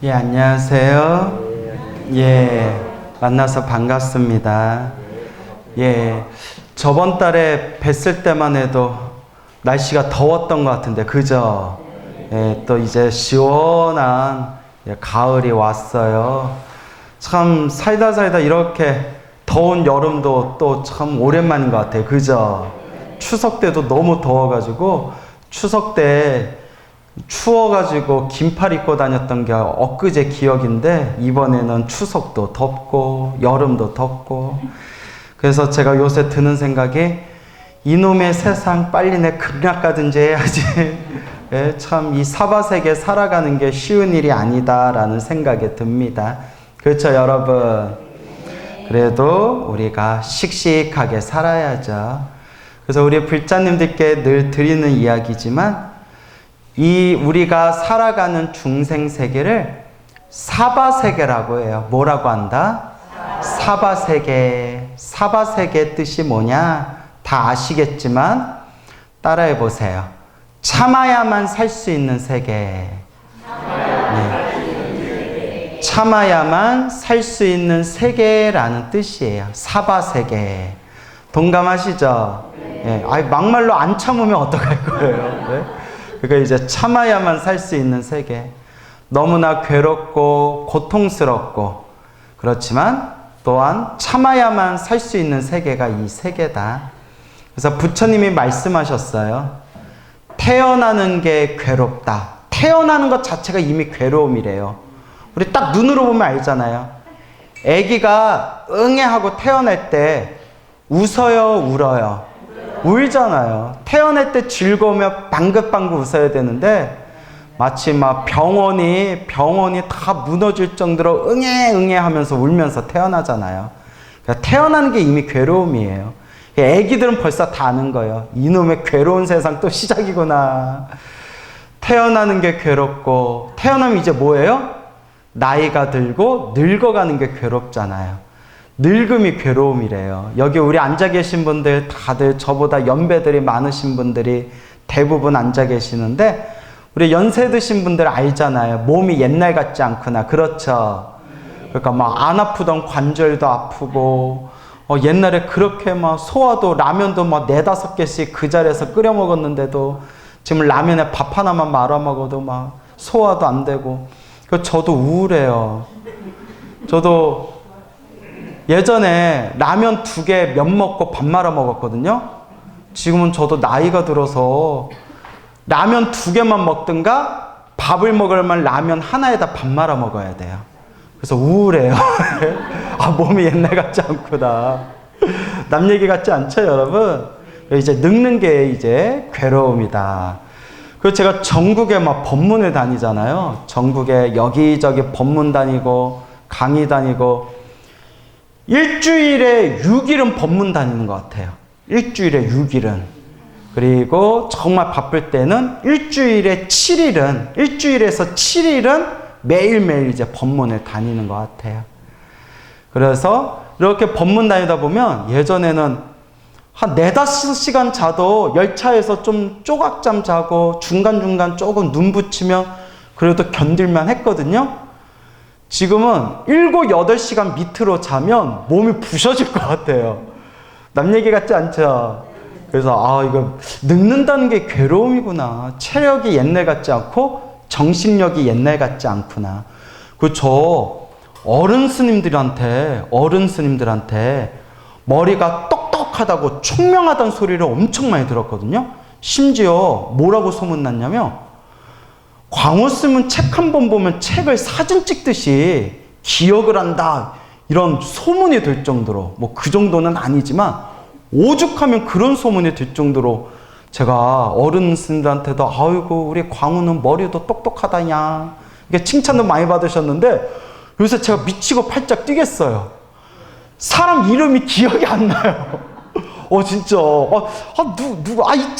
예, 안녕하세요. 예, 만나서 반갑습니다. 예, 저번 달에 뵀을 때만 해도 날씨가 더웠던 것 같은데, 그죠? 예, 또 이제 시원한 가을이 왔어요. 참, 살다 이렇게 더운 여름도 또 참 오랜만인 것 같아요. 그죠? 추석 때도 너무 더워가지고, 추석 때 추워가지고 긴팔 입고 다녔던 게 엊그제 기억인데, 이번에는 추석도 덥고 여름도 덥고, 그래서 제가 요새 드는 생각이 이놈의 세상 빨리 내 극락 가든지 해야지. 예, 참 이 사바세계 살아가는 게 쉬운 일이 아니다라는 생각이 듭니다. 그렇죠, 여러분? 그래도 우리가 씩씩하게 살아야죠. 그래서 우리 불자님들께 늘 드리는 이야기지만, 이 우리가 살아가는 중생세계를 사바세계라고 해요. 뭐라고 한다? 사바세계. 사바세계 뜻이 뭐냐? 다 아시겠지만 따라해 보세요. 참아야만 살 수 있는 세계. 네. 참아야만 살 수 있는 세계라는 뜻이에요. 사바세계. 동감하시죠? 네. 막말로 안 참으면 어떡할 거예요? 네? 그러니까 이제 참아야만 살 수 있는 세계. 너무나 괴롭고 고통스럽고 그렇지만 또한 참아야만 살 수 있는 세계가 이 세계다. 그래서 부처님이 말씀하셨어요. 태어나는 게 괴롭다. 태어나는 것 자체가 이미 괴로움이래요. 우리 딱 눈으로 보면 알잖아요. 아기가 응애하고 태어날 때 웃어요, 울어요? 울잖아요. 태어날 때 즐거우면 방긋방긋 웃어야 되는데 마치 막 병원이 다 무너질 정도로 응애 하면서 울면서 태어나잖아요. 그러니까 태어나는 게 이미 괴로움이에요. 애기들은 벌써 다 아는 거예요. 이놈의 괴로운 세상 또 시작이구나. 태어나는 게 괴롭고, 태어나면 이제 뭐예요? 나이가 들고 늙어가는 게 괴롭잖아요. 늙음이 괴로움이래요. 여기 우리 앉아 계신 분들 다들 저보다 연배들이 많으신 분들이 대부분 앉아 계시는데, 우리 연세 드신 분들 알잖아요. 몸이 옛날 같지 않구나. 그렇죠? 그러니까 막 안 아프던 관절도 아프고, 옛날에 그렇게 막 소화도 라면도 막 4-5개씩 그 자리에서 끓여 먹었는데도 지금 라면에 밥 하나만 말아 먹어도 막 소화도 안 되고. 저도 우울해요. 저도 예전에 라면 2개 면 먹고 밥 말아 먹었거든요. 지금은 저도 나이가 들어서 라면 2개만 먹든가 밥을 먹으려면 라면 하나에다 밥 말아 먹어야 돼요. 그래서 우울해요. 몸이 옛날 같지 않구나. 남 얘기 같지 않죠, 여러분? 이제 늙는 게 이제 괴로움이다. 그리고 제가 전국에 막 법문을 다니잖아요. 전국에 여기저기 법문 다니고 강의 다니고 일주일에 6일은 법문 다니는 것 같아요. 일주일에 6일은. 그리고 정말 바쁠 때는 일주일에 7일은, 일주일에서 7일은 매일매일 이제 법문을 다니는 것 같아요. 그래서 이렇게 법문 다니다 보면 예전에는 한 4-5시간 자도 열차에서 좀 조각잠 자고 중간중간 조금 눈 붙이면 그래도 견딜만 했거든요. 지금은 7-8시간 밑으로 자면 몸이 부셔질 것 같아요. 남 얘기 같지 않죠? 그래서 이거 늙는다는 게 괴로움이구나. 체력이 옛날 같지 않고 정신력이 옛날 같지 않구나. 저 어른 스님들한테 머리가 똑똑하다고 총명하다는 소리를 엄청 많이 들었거든요. 심지어 뭐라고 소문났냐면, 광호 스님은 책 한 번 보면 책을 사진 찍듯이 기억을 한다, 이런 소문이 될 정도로, 뭐 그 정도는 아니지만 오죽하면 그런 소문이 될 정도로 제가 어른들한테도 아이고 우리 광우는 머리도 똑똑하다냐 이게 칭찬도 많이 받으셨는데, 요새 제가 미치고 팔짝 뛰겠어요. 사람 이름이 기억이 안 나요. 진짜.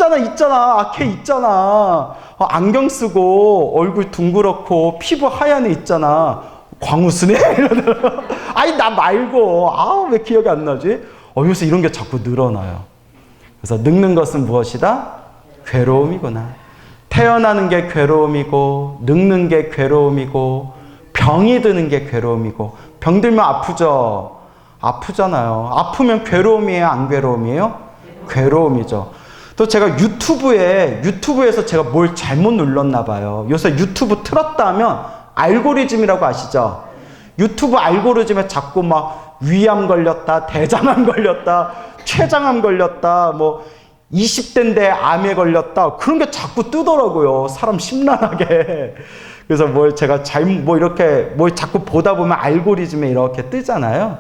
있잖아. 걔 있잖아. 안경 쓰고 얼굴 둥그렇고 피부 하얀 애 있잖아. 광우스네? 이러더라고요. 나 말고. 왜 기억이 안 나지? 요새 이런 게 자꾸 늘어나요. 그래서 늙는 것은 무엇이다? 괴로움이구나. 태어나는 게 괴로움이고, 늙는 게 괴로움이고, 병이 드는 게 괴로움이고, 병 들면 아프죠? 아프잖아요. 아프면 괴로움이에요? 안 괴로움이에요? 괴로움이죠. 또 제가 유튜브에서 제가 뭘 잘못 눌렀나 봐요. 요새 유튜브 틀었다 하면 알고리즘이라고 아시죠? 유튜브 알고리즘에 자꾸 막 위암 걸렸다, 대장암 걸렸다, 췌장암 걸렸다, 뭐 20대인데 암에 걸렸다, 그런 게 자꾸 뜨더라고요. 사람 심란하게. 그래서 뭘 제가 이렇게 뭘 자꾸 보다 보면 알고리즘에 이렇게 뜨잖아요.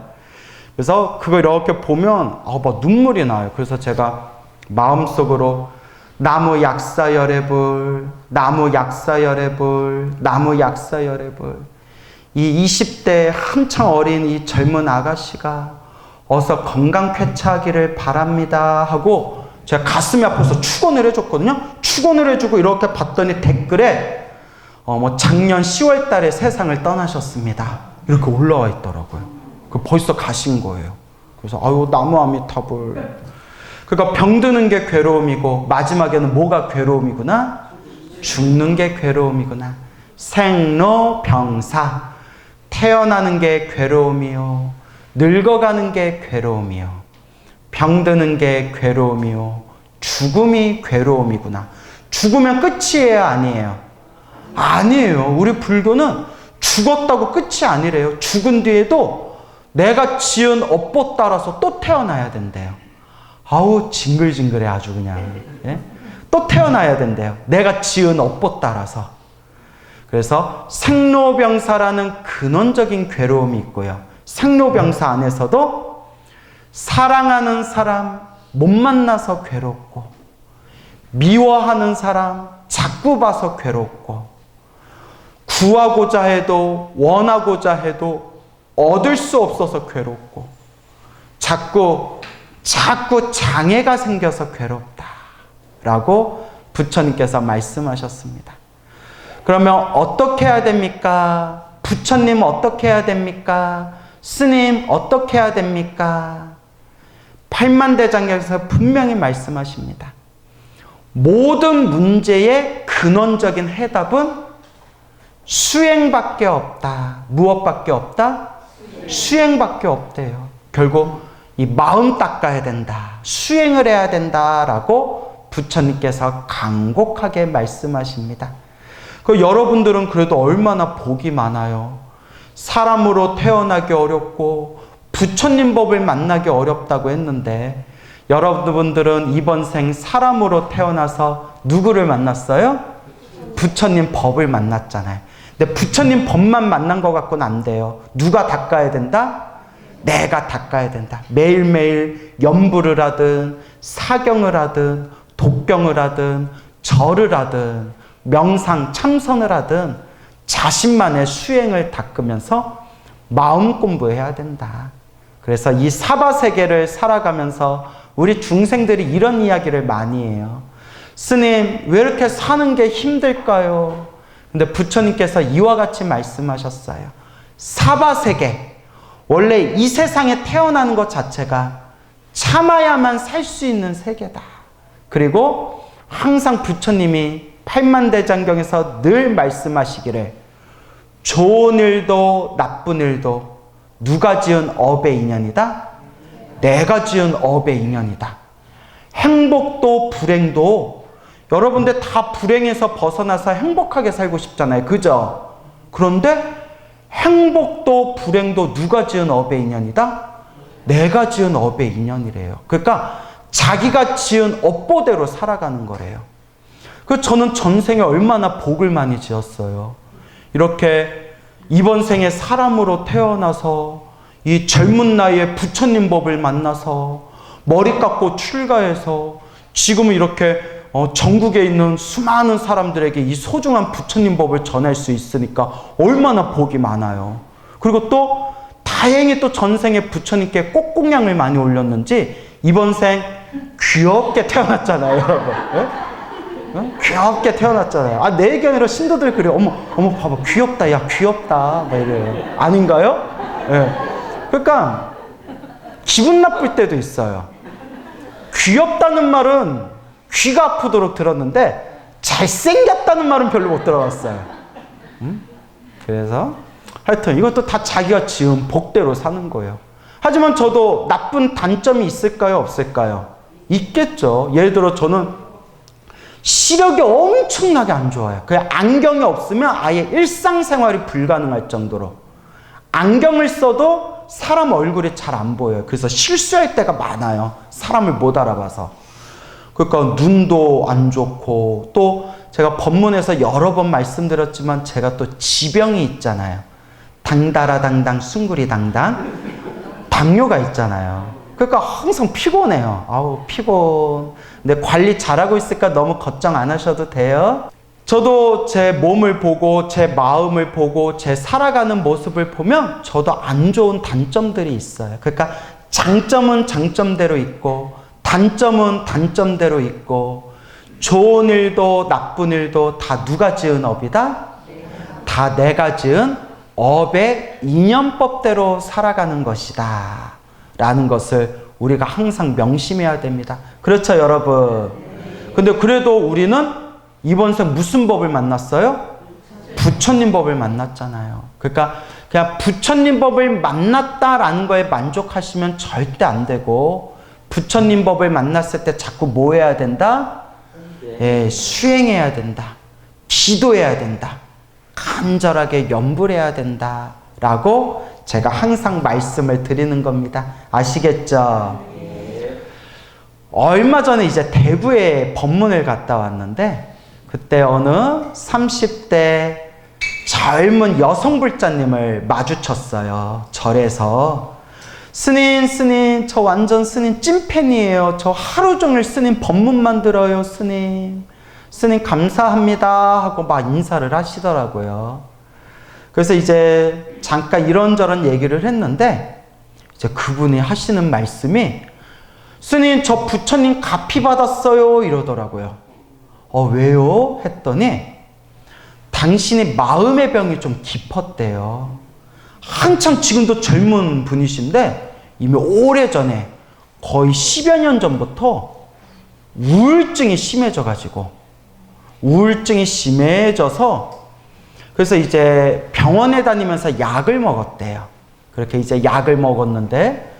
그래서 그거 이렇게 보면 막 눈물이 나요. 그래서 제가 마음속으로 나무 약사열애불, 나무 약사열애불, 나무 약사열애불, 이 20대 한창 어린 이 젊은 아가씨가 어서 건강 쾌차하기를 바랍니다 하고 제가 가슴이 아파서 축원을 해줬거든요. 축원을 해주고 이렇게 봤더니 댓글에 작년 10월 달에 세상을 떠나셨습니다, 이렇게 올라와 있더라고요. 벌써 가신 거예요. 그래서 나무 아미타불. 그러니까 병드는 게 괴로움이고, 마지막에는 뭐가 괴로움이구나? 죽는 게 괴로움이구나. 생로병사. 태어나는 게 괴로움이요, 늙어가는 게 괴로움이요, 병드는 게 괴로움이요, 죽음이 괴로움이구나. 죽으면 끝이에요, 아니에요? 아니에요. 우리 불교는 죽었다고 끝이 아니래요. 죽은 뒤에도 내가 지은 업보 따라서 또 태어나야 된대요. 아우 징글징글해 아주 그냥. 예? 또 태어나야 된대요. 내가 지은 업보 따라서. 그래서 생로병사라는 근원적인 괴로움이 있고요. 생로병사 안에서도 사랑하는 사람 못 만나서 괴롭고, 미워하는 사람 자꾸 봐서 괴롭고, 구하고자 해도 원하고자 해도 얻을 수 없어서 괴롭고, 자꾸 장애가 생겨서 괴롭다 라고 부처님께서 말씀하셨습니다. 그러면 어떻게 해야 됩니까? 부처님 어떻게 해야 됩니까? 스님 어떻게 해야 됩니까? 팔만대장경에서 분명히 말씀하십니다. 모든 문제의 근원적인 해답은 수행밖에 없다. 무엇밖에 없다? 수행밖에 없대요. 결국 이 마음 닦아야 된다, 수행을 해야 된다라고 부처님께서 간곡하게 말씀하십니다. 여러분들은 그래도 얼마나 복이 많아요. 사람으로 태어나기 어렵고 부처님 법을 만나기 어렵다고 했는데, 여러분들은 이번 생 사람으로 태어나서 누구를 만났어요? 부처님 법을 만났잖아요. 근데 부처님 법만 만난 것 갖고는 안 돼요. 누가 닦아야 된다? 내가 닦아야 된다. 매일매일 염불을 하든 사경을 하든 독경을 하든 절을 하든 명상 참선을 하든 자신만의 수행을 닦으면서 마음 공부해야 된다. 그래서 이 사바세계를 살아가면서 우리 중생들이 이런 이야기를 많이 해요. 스님, 왜 이렇게 사는 게 힘들까요? 근데 부처님께서 이와 같이 말씀하셨어요. 사바세계, 원래 이 세상에 태어나는 것 자체가 참아야만 살 수 있는 세계다. 그리고 항상 부처님이 팔만대장경에서 늘 말씀하시기를 좋은 일도 나쁜 일도 누가 지은 업의 인연이다? 내가 지은 업의 인연이다. 행복도 불행도 여러분들 다 불행에서 벗어나서 행복하게 살고 싶잖아요. 그죠? 그런데 행복도 불행도 누가 지은 업의 인연이다? 내가 지은 업의 인연이래요. 그러니까 자기가 지은 업보대로 살아가는 거래요. 저는 전생에 얼마나 복을 많이 지었어요. 이렇게 이번 생에 사람으로 태어나서 이 젊은 나이에 부처님 법을 만나서 머리 깎고 출가해서 지금은 이렇게 전국에 있는 수많은 사람들에게 이 소중한 부처님 법을 전할 수 있으니까 얼마나 복이 많아요. 그리고 또 다행히 또 전생에 부처님께 꽃공양을 많이 올렸는지 이번 생 귀엽게 태어났잖아요. 네? 귀엽게 태어났잖아요. 내 얘기 아니라 신도들 그래요. 어머 봐봐 귀엽다, 야 귀엽다 막 이래요. 아닌가요? 네. 그러니까 기분 나쁠 때도 있어요. 귀엽다는 말은 귀가 아프도록 들었는데 잘생겼다는 말은 별로 못 들어봤어요. 그래서 하여튼 이것도 다 자기가 지은 복대로 사는 거예요. 하지만 저도 나쁜 단점이 있을까요? 없을까요? 있겠죠. 예를 들어 저는 시력이 엄청나게 안 좋아요. 그냥 안경이 없으면 아예 일상생활이 불가능할 정도로. 안경을 써도 사람 얼굴이 잘 안 보여요. 그래서 실수할 때가 많아요. 사람을 못 알아봐서. 그러니까 눈도 안 좋고, 또 제가 법문에서 여러 번 말씀드렸지만 제가 또 지병이 있잖아요. 당다라당당 숭구리당당 당뇨가 있잖아요. 그러니까 항상 피곤해요. 아우 피곤. 근데 관리 잘하고 있을까 너무 걱정 안 하셔도 돼요. 저도 제 몸을 보고 제 마음을 보고 제 살아가는 모습을 보면 저도 안 좋은 단점들이 있어요. 그러니까 장점은 장점대로 있고 단점은 단점대로 있고, 좋은 일도 나쁜 일도 다 누가 지은 업이다? 다 내가 지은 업의 인연법대로 살아가는 것이다 라는 것을 우리가 항상 명심해야 됩니다. 그렇죠 여러분? 근데 그래도 우리는 이번 생 무슨 법을 만났어요? 부처님 법을 만났잖아요. 그러니까 그냥 부처님 법을 만났다라는 거에 만족하시면 절대 안 되고, 부처님 법을 만났을 때 자꾸 뭐 해야 된다? 예, 수행해야 된다. 기도해야 된다. 간절하게 염불해야 된다 라고 제가 항상 말씀을 드리는 겁니다. 아시겠죠? 얼마 전에 이제 대구에 법문을 갔다 왔는데, 그때 어느 30대 젊은 여성 불자님을 마주쳤어요. 절에서. 스님, 저 완전 스님 찐팬이에요. 저 하루 종일 스님 법문만 들어요, 스님. 스님 감사합니다 하고 막 인사를 하시더라고요. 그래서 이제 잠깐 이런저런 얘기를 했는데, 이제 그분이 하시는 말씀이, 스님 저 부처님 가피 받았어요 이러더라고요. 왜요? 했더니 당신이 마음의 병이 좀 깊었대요. 한창 지금도 젊은 분이신데 이미 오래전에 거의 10여 년 전부터 우울증이 심해져가지고, 우울증이 심해져서 그래서 이제 병원에 다니면서 약을 먹었대요. 그렇게 이제 약을 먹었는데,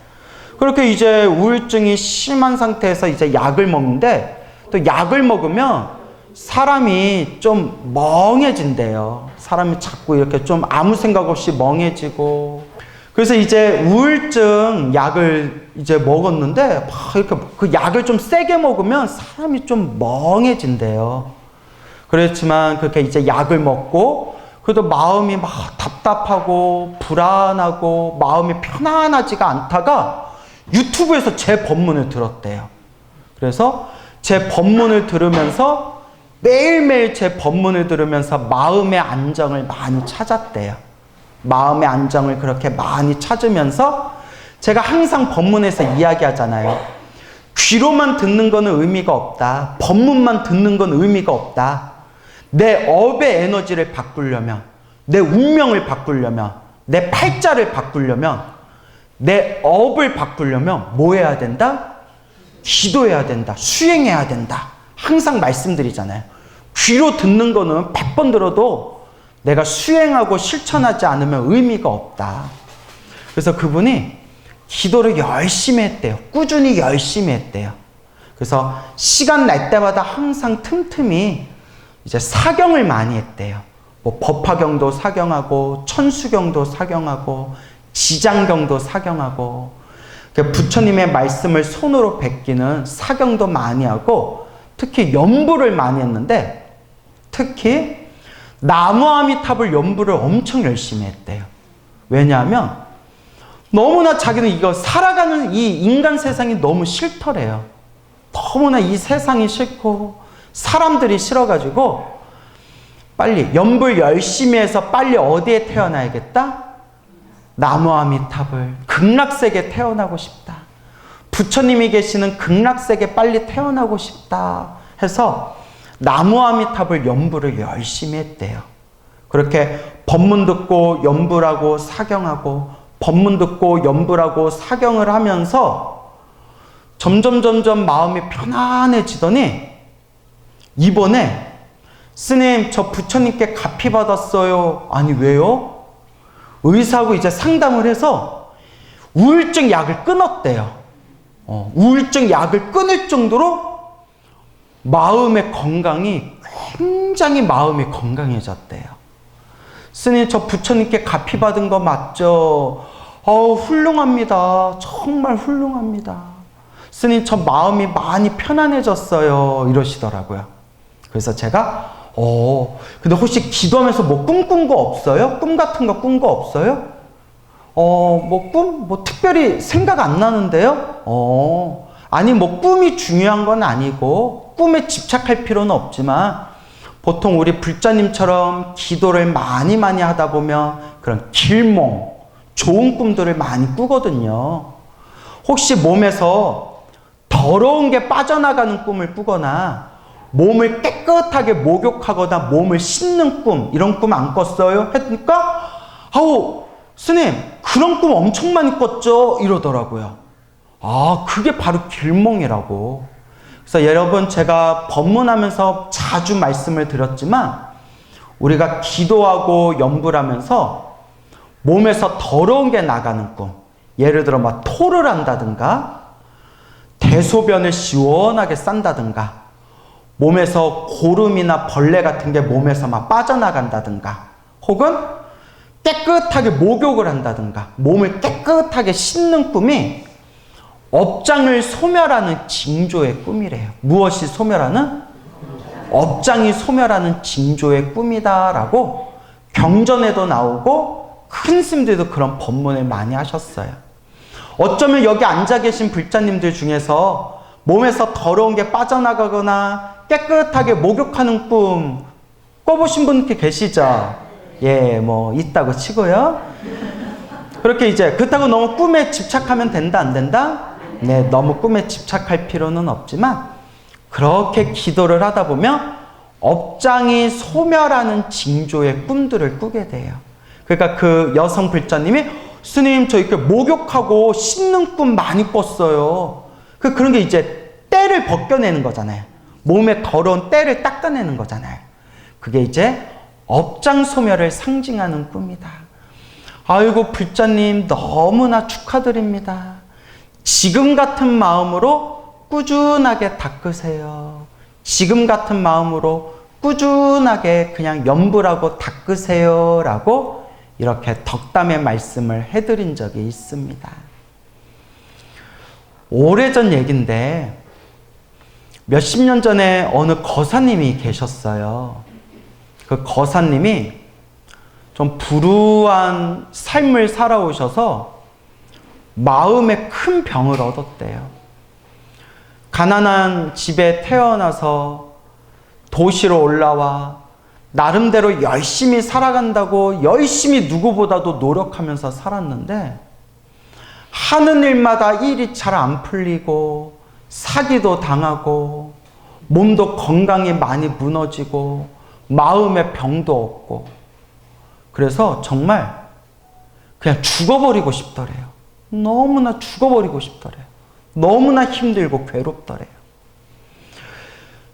그렇게 이제 우울증이 심한 상태에서 이제 약을 먹는데, 또 약을 먹으면 사람이 좀 멍해진대요. 사람이 자꾸 이렇게 좀 아무 생각 없이 멍해지고. 그래서 이제 우울증 약을 이제 먹었는데 막 이렇게 그 약을 좀 세게 먹으면 사람이 좀 멍해진대요. 그렇지만 그렇게 이제 약을 먹고 그래도 마음이 막 답답하고 불안하고 마음이 편안하지가 않다가 유튜브에서 제 법문을 들었대요. 그래서 제 법문을 들으면서 매일매일 제 법문을 들으면서 마음의 안정을 많이 찾았대요. 마음의 안정을 그렇게 많이 찾으면서, 제가 항상 법문에서 이야기하잖아요. 귀로만 듣는 거는 의미가 없다. 법문만 듣는 건 의미가 없다. 내 업의 에너지를 바꾸려면, 내 운명을 바꾸려면, 내 팔자를 바꾸려면, 내 업을 바꾸려면 뭐 해야 된다? 기도해야 된다. 수행해야 된다. 항상 말씀드리잖아요. 귀로 듣는 거는 100번 들어도 내가 수행하고 실천하지 않으면 의미가 없다. 그래서 그분이 기도를 열심히 했대요. 꾸준히 열심히 했대요. 그래서 시간 날 때마다 항상 틈틈이 이제 사경을 많이 했대요. 뭐 법화경도 사경하고 천수경도 사경하고 지장경도 사경하고, 부처님의 말씀을 손으로 뱉기는 사경도 많이 하고, 특히 연불을 많이 했는데, 특히 나무아미탑을 연불을 엄청 열심히 했대요. 왜냐하면 너무나 자기는 이거 살아가는 이 인간 세상이 너무 싫더래요. 너무나 이 세상이 싫고 사람들이 싫어가지고 빨리 연불 열심히 해서 빨리 어디에 태어나야겠다? 나무아미탑을, 극락세계에 태어나고 싶다. 부처님이 계시는 극락세계에 빨리 태어나고 싶다 해서 나무아미탑을 연불을 열심히 했대요. 그렇게 법문 듣고 연불하고 사경하고, 법문 듣고 연불하고 사경을 하면서 점점 마음이 편안해지더니, 이번에 스님 저 부처님께 가피 받았어요. 아니 왜요? 의사하고 이제 상담을 해서 우울증 약을 끊었대요. 우울증 약을 끊을 정도로 마음의 건강이 굉장히 마음이 건강해졌대요. 스님, 저 부처님께 가피 받은 거 맞죠? 훌륭합니다. 정말 훌륭합니다. 스님, 저 마음이 많이 편안해졌어요. 이러시더라고요. 그래서 제가 근데 혹시 기도하면서 뭐 꿈꾼 거 없어요? 꿈 같은 거 꾼 거 없어요? 꿈? 특별히 생각 안 나는데요? 아니, 꿈이 중요한 건 아니고, 꿈에 집착할 필요는 없지만, 보통 우리 불자님처럼 기도를 많이 하다 보면 그런 길몽, 좋은 꿈들을 많이 꾸거든요. 혹시 몸에서 더러운 게 빠져나가는 꿈을 꾸거나, 몸을 깨끗하게 목욕하거나 몸을 씻는 꿈, 이런 꿈 안 꿨어요? 했으니까 스님, 그런 꿈 엄청 많이 꿨죠? 이러더라고요. 그게 바로 길몽이라고. 그래서 여러분, 제가 법문하면서 자주 말씀을 드렸지만, 우리가 기도하고 염불 하면서 몸에서 더러운 게 나가는 꿈, 예를 들어 토를 한다든가 대소변을 시원하게 싼다든가, 몸에서 고름이나 벌레 같은 게 몸에서 빠져나간다든가, 혹은 깨끗하게 목욕을 한다든가, 몸을 깨끗하게 씻는 꿈이 업장을 소멸하는 징조의 꿈이래요. 무엇이 소멸하는? 업장이 소멸하는 징조의 꿈이다라고 경전에도 나오고 큰 스님들도 그런 법문을 많이 하셨어요. 어쩌면 여기 앉아 계신 불자님들 중에서 몸에서 더러운 게 빠져나가거나 깨끗하게 목욕하는 꿈 꿔보신 분 계시죠? 예, 있다고 치고요. 그렇게 이제 그렇다고 너무 꿈에 집착하면 된다, 안 된다? 네, 너무 꿈에 집착할 필요는 없지만 그렇게 기도를 하다 보면 업장이 소멸하는 징조의 꿈들을 꾸게 돼요. 그러니까 그 여성 불자님이 스님, 저 이렇게 목욕하고 씻는 꿈 많이 꿨어요. 그런 게 이제 때를 벗겨내는 거잖아요. 몸에 더러운 때를 닦아내는 거잖아요. 그게 이제 업장 소멸을 상징하는 꿈이다. 아이고, 불자님 너무나 축하드립니다. 지금 같은 마음으로 꾸준하게 닦으세요. 지금 같은 마음으로 꾸준하게 그냥 염불하고 닦으세요. 라고 이렇게 덕담의 말씀을 해드린 적이 있습니다. 오래전 얘기인데 몇십 년 전에 어느 거사님이 계셨어요. 그 거사님이 좀 불우한 삶을 살아오셔서 마음에 큰 병을 얻었대요. 가난한 집에 태어나서 도시로 올라와 나름대로 열심히 살아간다고 열심히 누구보다도 노력하면서 살았는데 하는 일마다 일이 잘 안 풀리고 사기도 당하고 몸도 건강이 많이 무너지고 마음의 병도 없고 그래서 정말 그냥 죽어버리고 싶더래요. 너무나 죽어버리고 싶더래요. 너무나 힘들고 괴롭더래요.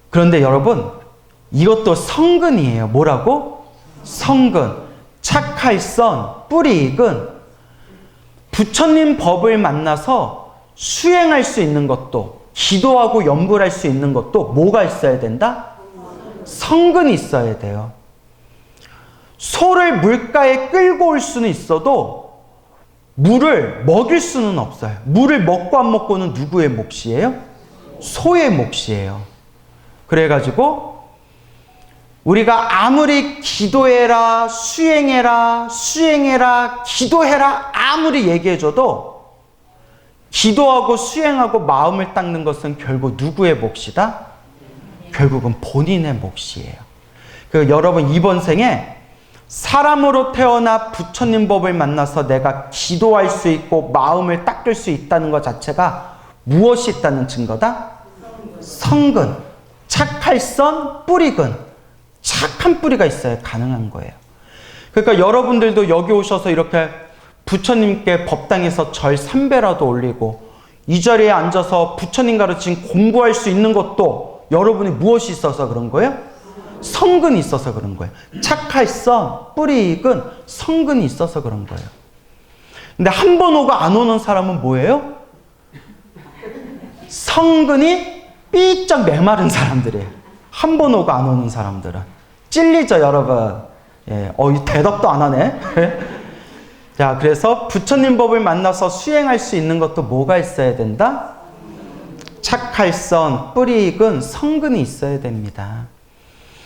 그런데 여러분, 이것도 성근이에요. 뭐라고? 성근. 착할선, 뿌리익은 부처님 법을 만나서 수행할 수 있는 것도, 기도하고 염불할 수 있는 것도 뭐가 있어야 된다? 성근이 있어야 돼요. 소를 물가에 끌고 올 수는 있어도 물을 먹일 수는 없어요. 물을 먹고 안 먹고는 누구의 몫이에요? 소의 몫이에요. 그래가지고 우리가 아무리 기도해라, 수행해라, 기도해라 아무리 얘기해줘도 기도하고 수행하고 마음을 닦는 것은 결국 누구의 몫이다? 결국은 본인의 몫이에요. 여러분, 이번 생에 사람으로 태어나 부처님 법을 만나서 내가 기도할 수 있고 마음을 닦을 수 있다는 것 자체가 무엇이 있다는 증거다? 성근. 착할선, 뿌리근. 착한 뿌리가 있어야 가능한 거예요. 그러니까 여러분들도 여기 오셔서 이렇게 부처님께 법당에서 절 3배라도 올리고 이 자리에 앉아서 부처님 가르친 공부할 수 있는 것도 여러분이 무엇이 있어서 그런 거예요? 성근이 있어서 그런 거예요. 착할성, 뿌리 익은 성근이 있어서 그런 거예요. 근데 한 번 오고 안 오는 사람은 뭐예요? 성근이 삐쩍 메마른 사람들이에요. 한 번 오고 안 오는 사람들은. 찔리죠, 여러분. 예, 이 대답도 안 하네. 자, 그래서 부처님 법을 만나서 수행할 수 있는 것도 뭐가 있어야 된다? 착할성, 뿌리 익은 성근이 있어야 됩니다.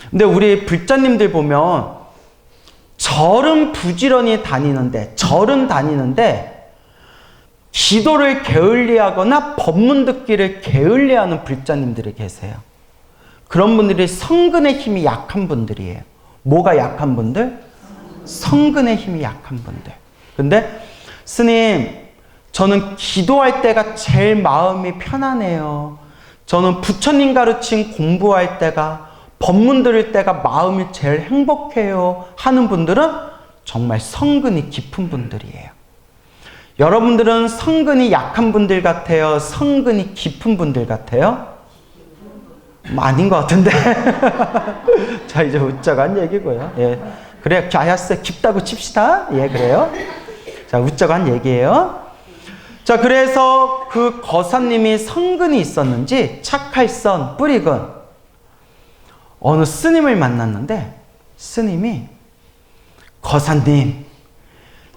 근데 우리 불자님들 보면 절은 부지런히 다니는데, 기도를 게을리하거나 법문 듣기를 게을리하는 불자님들이 계세요. 그런 분들이 성근의 힘이 약한 분들이에요. 뭐가 약한 분들? 성근의 힘이 약한 분들. 근데 스님, 저는 기도할 때가 제일 마음이 편안해요. 저는 부처님 가르친 공부할 때가, 법문 들을 때가 마음이 제일 행복해요 하는 분들은 정말 성근이 깊은 분들이에요. 여러분들은 성근이 약한 분들 같아요? 성근이 깊은 분들 같아요? 아닌 것 같은데. 자, 이제 웃자간 얘기고요. 예. 그래, 알았어요. 깊다고 칩시다. 예, 그래요. 자, 웃자간 얘기예요. 자, 그래서 그 거사님이 성근이 있었는지 착할선, 뿌리근 어느 스님을 만났는데, 스님이 거사님,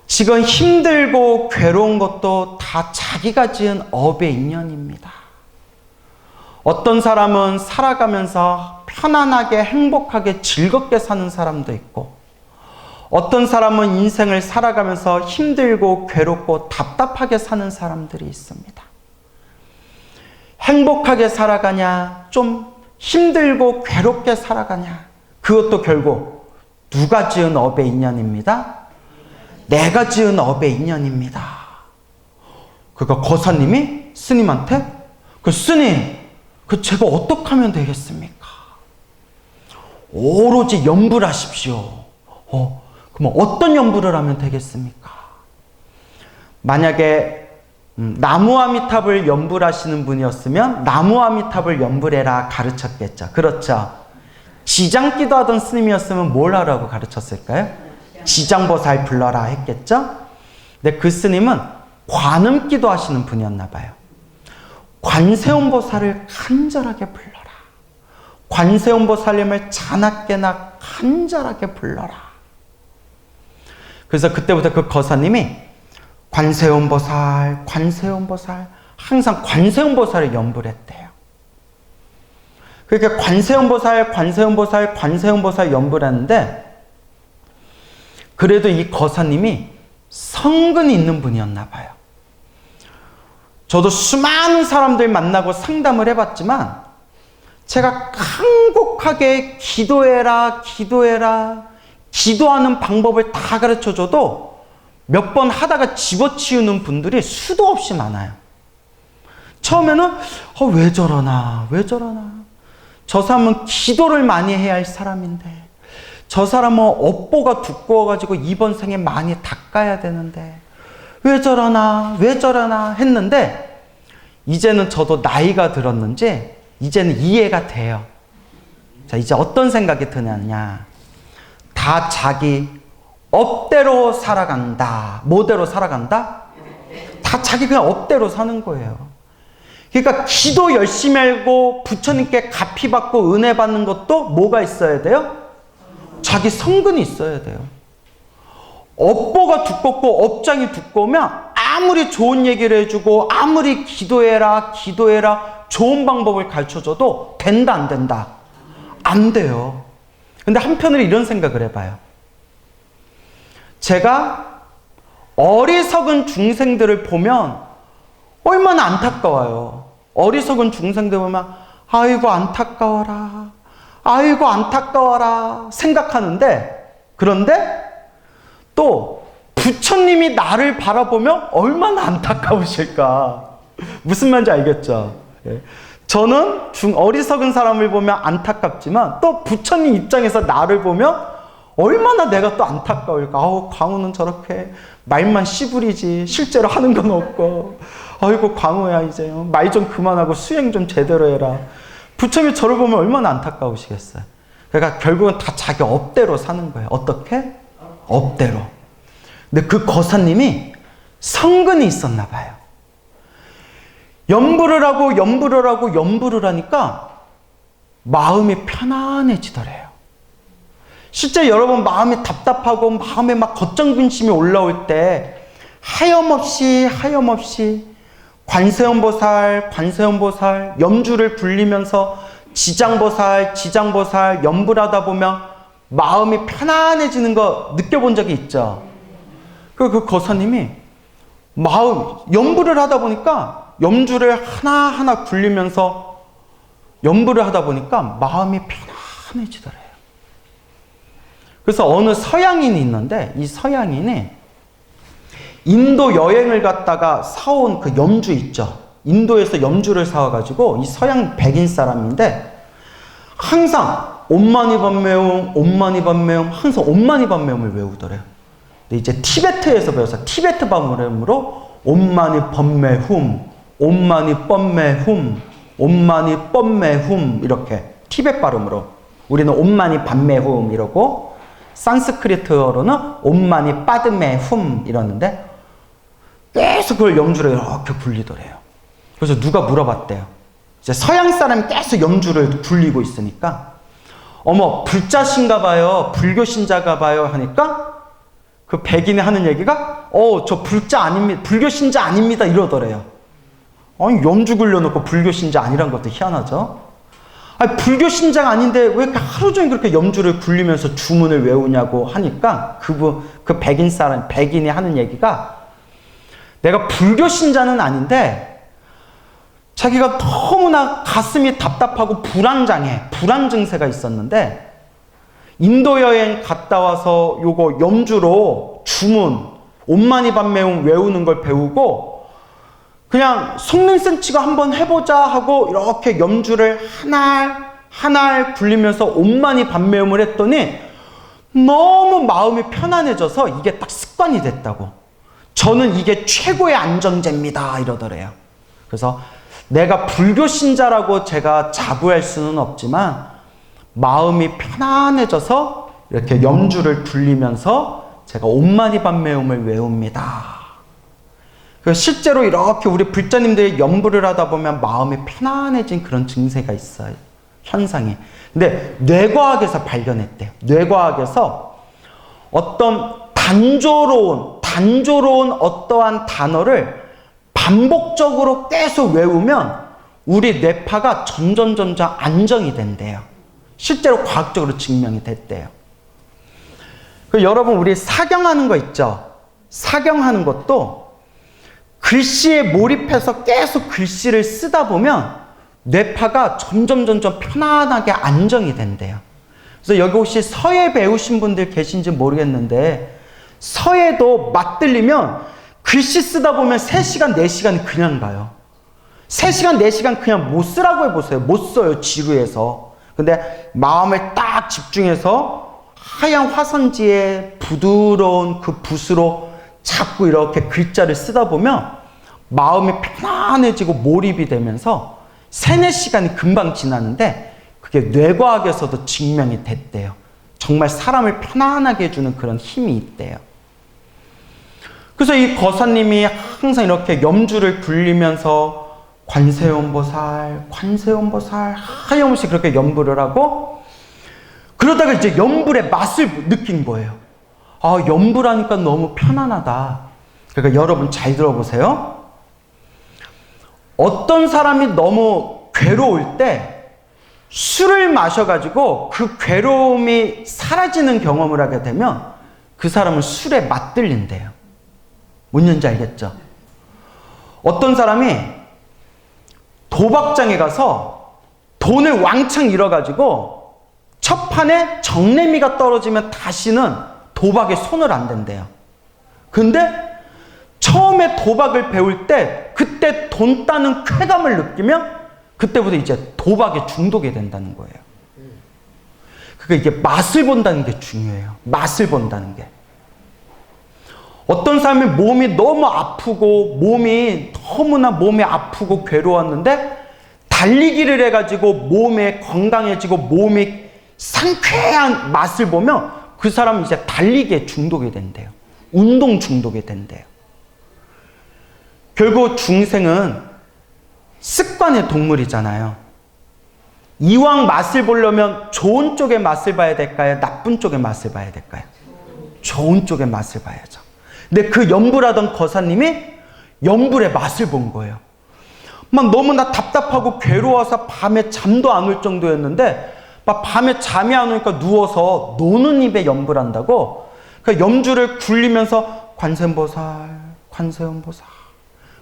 지금 힘들고 괴로운 것도 다 자기가 지은 업의 인연입니다. 어떤 사람은 살아가면서 편안하게 행복하게 즐겁게 사는 사람도 있고, 어떤 사람은 인생을 살아가면서 힘들고 괴롭고 답답하게 사는 사람들이 있습니다. 행복하게 살아가냐, 좀 힘들고 괴롭게 살아가냐, 그것도 결국 누가 지은 업의 인연입니다. 내가 지은 업의 인연입니다. 그러니까 거사님이 스님한테, 스님, 제가 어떻게 하면 되겠습니까? 오로지 염불 하십시오. 그럼 어떤 염불을 하면 되겠습니까? 만약에 나무아미탑을 염불하시는 분이었으면 나무아미탑을 염불해라 가르쳤겠죠. 그렇죠? 지장기도 하던 스님이었으면 뭘 하라고 가르쳤을까요? 지장보살 불러라 했겠죠? 근데 그 스님은 관음기도 하시는 분이었나 봐요. 관세음보살을 간절하게 불러라. 관세음보살님을 자나깨나 간절하게 불러라. 그래서 그때부터 그 거사님이 관세음보살, 관세음보살, 항상 관세음보살을 염불했대요. 그러니까 관세음보살, 관세음보살, 관세음보살 염불했는데, 그래도 이 거사님이 성근이 있는 분이었나 봐요. 저도 수많은 사람들 만나고 상담을 해봤지만, 제가 간곡하게 기도해라, 기도하는 방법을 다 가르쳐줘도 몇 번 하다가 집어치우는 분들이 수도 없이 많아요. 처음에는 왜 저러나. 저 사람은 기도를 많이 해야 할 사람인데, 저 사람은 업보가 두꺼워가지고 이번 생에 많이 닦아야 되는데 왜 저러나 했는데, 이제는 저도 나이가 들었는지 이제는 이해가 돼요. 자, 이제 어떤 생각이 드느냐. 다 자기 업대로 살아간다. 뭐대로 살아간다? 다 자기 그냥 업대로 사는 거예요. 그러니까 기도 열심히 하고 부처님께 갚이 받고 은혜 받는 것도 뭐가 있어야 돼요? 자기 성근이 있어야 돼요. 업보가 두껍고 업장이 두꺼우면 아무리 좋은 얘기를 해주고 아무리 기도해라 좋은 방법을 가르쳐줘도 된다 안 된다? 안 돼요. 근데 한편으로 이런 생각을 해봐요. 제가 어리석은 중생들을 보면 얼마나 안타까워요. 어리석은 중생들 보면 아이고 안타까워라 생각하는데, 그런데 또 부처님이 나를 바라보면 얼마나 안타까우실까. 무슨 말인지 알겠죠? 예. 저는 어리석은 사람을 보면 안타깝지만 또 부처님 입장에서 나를 보면 얼마나 내가 또 안타까울까. 광우는 저렇게 말만 씨부리지 실제로 하는 건 없고, 아이고 광우야 이제 말 좀 그만하고 수행 좀 제대로 해라. 부처님이 저를 보면 얼마나 안타까우시겠어요. 그러니까 결국은 다 자기 업대로 사는 거예요. 어떻게? 업대로. 근데 그 거사님이 성근이 있었나 봐요. 염불을 하고 하니까 마음이 편안해지더래요. 실제 여러분 마음이 답답하고 마음에 막 걱정근심이 올라올 때 하염없이 관세음보살 염주를 굴리면서 지장보살 염불하다 보면 마음이 편안해지는 거 느껴본 적이 있죠. 그 거사님이 염불을 하다 보니까 염주를 하나하나 굴리면서 염불을 하다 보니까 마음이 편안해지더래요. 그래서 어느 서양인이 있는데 이 서양인이 인도 여행을 갔다가 사온 그 염주 있죠. 인도에서 염주를 사와가지고 이 서양 백인 사람인데 항상 옴마니밤메움 항상 옴마니밤메움을 외우더래요. 근데 이제 티베트에서 배워서 티베트 발음으로 옴마니 뻔메훔 이렇게 티베트 발음으로 우리는 옴마니 밤메훔 이러고 산스크리트어로는 옴마니 빠드메훔 이러는데 계속 그걸 염주를 이렇게 굴리더래요. 그래서 누가 물어봤대요. 이제 서양 사람이 계속 염주를 굴리고 있으니까 어머 불자신가 봐요. 불교 신자가 봐요 하니까 그 백인이 하는 얘기가 저 불자 아닙니다. 불교 신자 아닙니다 이러더래요. 아니 염주 굴려놓고 불교 신자 아니란 것도 희한하죠. 아니, 불교 신자가 아닌데 왜 이렇게 하루 종일 그렇게 염주를 굴리면서 주문을 외우냐고 하니까 그 백인이 하는 얘기가 내가 불교 신자는 아닌데 자기가 너무나 가슴이 답답하고 불안 증세가 있었는데 인도 여행 갔다 와서 요거 염주로 주문 옴마니밤메움 외우는 걸 배우고 그냥 속는센치고 한번 해보자 하고 이렇게 염주를 하나 굴리면서 옴마니밤메움을 했더니 너무 마음이 편안해져서 이게 딱 습관이 됐다고. 저는 이게 최고의 안정제입니다 이러더래요. 그래서 내가 불교 신자라고 제가 자부할 수는 없지만 마음이 편안해져서 이렇게 염주를 굴리면서 제가 옴마니밤메움을 외웁니다. 실제로 이렇게 우리 불자님들이 염불을 하다 보면 마음이 편안해진 그런 증세가 있어요. 현상이. 근데 뇌과학에서 발견했대요. 뇌과학에서 어떤 단조로운 어떠한 단어를 반복적으로 계속 외우면 우리 뇌파가 점점 안정이 된대요. 실제로 과학적으로 증명이 됐대요. 여러분 우리 사경하는 거 있죠? 사경하는 것도 글씨에 몰입해서 계속 글씨를 쓰다 보면 뇌파가 점점 편안하게 안정이 된대요. 그래서 여기 혹시 서예 배우신 분들 계신지 모르겠는데 서예도 맞들리면 글씨 쓰다 보면 3시간, 4시간 그냥 가요. 3시간, 4시간 그냥 못 쓰라고 해보세요. 못 써요, 지루해서. 근데 마음을 딱 집중해서 하얀 화선지에 부드러운 그 붓으로 자꾸 이렇게 글자를 쓰다 보면 마음이 편안해지고 몰입이 되면서 3, 4시간이 금방 지나는데 그게 뇌과학에서도 증명이 됐대요. 정말 사람을 편안하게 해주는 그런 힘이 있대요. 그래서 이 거사님이 항상 이렇게 염주를 굴리면서 관세음보살 하염없이 그렇게 염불을 하고 그러다가 이제 염불의 맛을 느낀 거예요. 아, 염불하니까 너무 편안하다. 그러니까 여러분 잘 들어보세요. 어떤 사람이 너무 괴로울 때 술을 마셔가지고 그 괴로움이 사라지는 경험을 하게 되면 그 사람은 술에 맛들린대요. 뭔 얘기인지 알겠죠? 어떤 사람이 도박장에 가서 돈을 왕창 잃어가지고 첫 판에 정내미가 떨어지면 다시는 도박에 손을 안 댄대요. 근데 처음에 도박을 배울 때 그때 돈 따는 쾌감을 느끼면 그때부터 이제 도박에 중독이 된다는 거예요. 그러니까 이게 맛을 본다는 게 중요해요. 맛을 본다는 게. 어떤 사람이 몸이 너무 아프고 너무나 몸이 아프고 괴로웠는데 달리기를 해가지고 몸에 건강해지고 몸이 상쾌한 맛을 보면 그 사람은 이제 달리기에 중독이 된대요. 운동 중독이 된대요. 결국 중생은 습관의 동물이잖아요. 이왕 맛을 보려면 좋은 쪽의 맛을 봐야 될까요? 나쁜 쪽의 맛을 봐야 될까요? 좋은 쪽의 맛을 봐야죠. 근데 그 염불하던 거사님이 염불의 맛을 본 거예요. 막 너무나 답답하고 괴로워서 밤에 잠도 안 올 정도였는데 막 밤에 잠이 안 오니까 누워서 노는 입에 염불한다고 그 염주를 굴리면서 관세음보살, 관세음보살